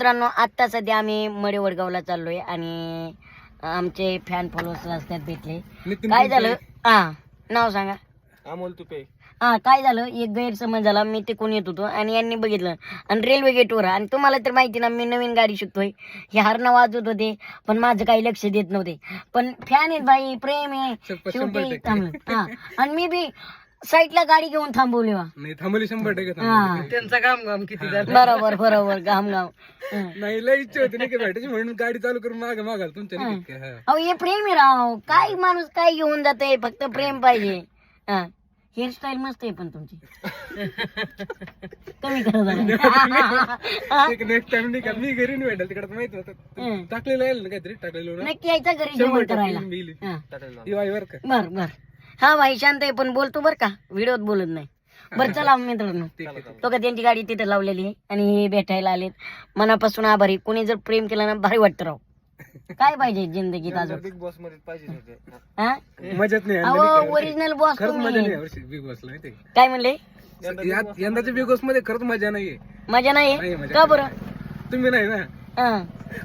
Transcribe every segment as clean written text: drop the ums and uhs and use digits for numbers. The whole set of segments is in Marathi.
मित्रांनो, आत्ता सध्या आम्ही मडे वडगावला चाललोय आणि आमचे फॅन फॉलोअर्स रस्त्यात भेटले. काय झालं? नाव सांगा. अमोल तुपे. काय झालं, एक गैरसमज झाला. मी ते कोण येत होतो आणि यांनी बघितलं आणि रेल्वे गेटवर. आणि तुम्हाला तर माहिती ना, मी नवीन गाडी शिकतोय. हे हरणं वाजवत होते पण माझं काही लक्ष देत नव्हते. पण फॅन आहेत बाई, प्रेम आहे शेवटी थांबलं. आणि मी बी साईडला गाडी घेऊन थांबवली. नाही थांबली 100% त्यांचा घाम किती झाला. बरोबर बरोबर, घाम नाही लय इच्छा होती नाही का भेटायची म्हणून गाडी चालू करून मागाल तुमच्या नाही का? अहो हे प्रेम आहे राव. काय माणूस काय घेऊन जाते, फक्त प्रेम पाहिजे. हेअरस्टाईल मस्त आहे पण तुमची. कमी करा नेक्स्ट टाइम नाही का मी घरी नाही भेटाल तिकडे माहिती होतं टाकलेलं आहे ना काहीतरी टाकलेलं नक्की यायचा घरी जेवण करायला. बर का बर बर. हा भाई शांत आहे पण बोलतो बर का, व्हिडिओत बोलत नाही. बरं चला मित्रांनो, तो का त्यांची गाडी तिथे लावलेली आहे आणि हे भेटायला आलेत. मनापासून आभारी. कोणी जर प्रेम केलं ना भारी वाटतं राव. काय पाहिजे जिंदगीत अजून? बिग बॉस मध्ये पाहिजे हा मजाच नाही अहो ओरिजिनल बॉस खरंच मजा नाही तुम्ही. यावर्षी बिग बॉसला माहिती काय म्हणले? यंदाच्या बिग बॉस मध्ये खरंच मजा नाहीये. मजा नाही नाही, मजा का बरं? तुम्ही नाही ना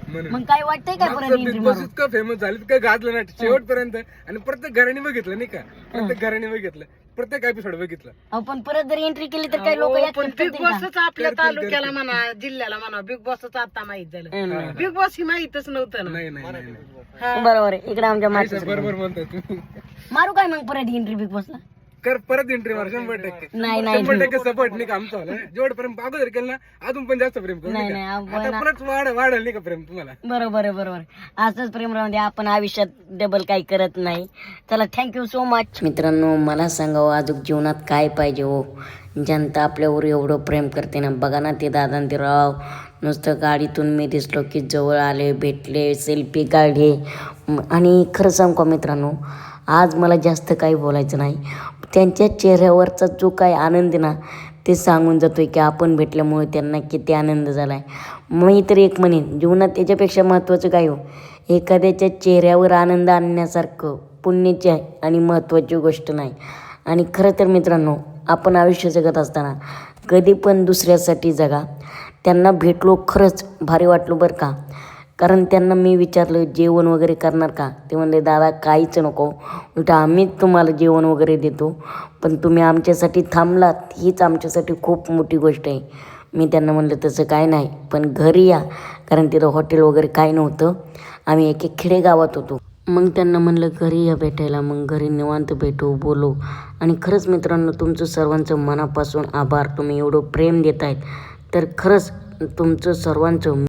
म्हणून मग काय वाटतंय काय परत बिग entry बॉस मारून? इतकं फेमस झालं काय गाजलं ना शेवटपर्यंत. आणि प्रत्येक घराने बघितलं नाही का, प्रत्येक घराने बघितलं, प्रत्येक एपिसोड बघितलं. अहो पण परत जर एंट्री केली तर काही लोक पण बिग बॉसच आपल्या तालुक्याला म्हणा, जिल्ह्याला म्हणा, बिग बॉसच आता माहित झालं. बिग बॉस ही माहितच नव्हतं ना. नाही नाही नाही. बरोबर आहे. इकडे आमच्या नाही, माणसाचं बरोबर म्हणतो तू. मारू काय मग परत एंट्री बिग बॉसला? कर परत एंट्री मार 100%. नाही नाही 100% सपोर्ट नाही का आमचा जेवढपर्यंत अगोदर केलं ना अजून पण जास्त प्रेम करू नाही नाही नाही का? आता परत वाढेल नाही का प्रेम तुम्हाला. बरोबर आहे बरोबर. असंच प्रेम राहून द्या. आपण आयुष्यात डबल काही करत नाही. चला थँक्यू सो मच. मित्रांनो, मला सांगावं अजून जीवनात काय पाहिजे हो. जनता आपल्यावर एवढं प्रेम करते ना. बघा ना ते दादा ते राव, नुसतं गाडीतून मी दिसलो की जवळ आले, भेटले, सेल्फी काढले. आणि खरं सांगू का मित्रांनो, आज मला जास्त काही बोलायचं नाही. त्यांच्या चेहऱ्यावरचा जो काही आनंद आहे ना, ते सांगून जातोय की आपण भेटल्यामुळे त्यांना किती आनंद झाला आहे. मी तर एक म्हणेन, जीवनात त्याच्यापेक्षा महत्त्वाचं काय हो, एखाद्याच्या चेहऱ्यावर आनंद आणण्यासारखं पुण्याची आहे आणि महत्त्वाची गोष्ट नाही. आणि खरं तर मित्रांनो, आपण आयुष्य जगत असताना कधी पण दुसऱ्यासाठी जगा. त्यांना भेटलो खरंच भारी वाटलं बरं का. कारण त्यांना मी विचारलं जेवण वगैरे करणार का, ते म्हणले दादा काहीच नको, उलट आम्हीच तुम्हाला जेवण वगैरे देतो, पण तुम्ही आमच्यासाठी थांबलात हीच आमच्यासाठी खूप मोठी गोष्ट आहे. मी त्यांना म्हणलं तसं काय नाही, पण घरी या, कारण तिथं हॉटेल वगैरे काय नव्हतं. आम्ही एक खेडेगावात होतो. मग त्यांना म्हणलं घरी या भेटायला. मग घरी निवांत भेटू, बोलू. आणि खरंच मित्रांनो, तुमचं सर्वांचं मनापासून आभार. तुम्ही एवढं प्रेम देत आहेत तर खरंच तुमचं सर्वांचं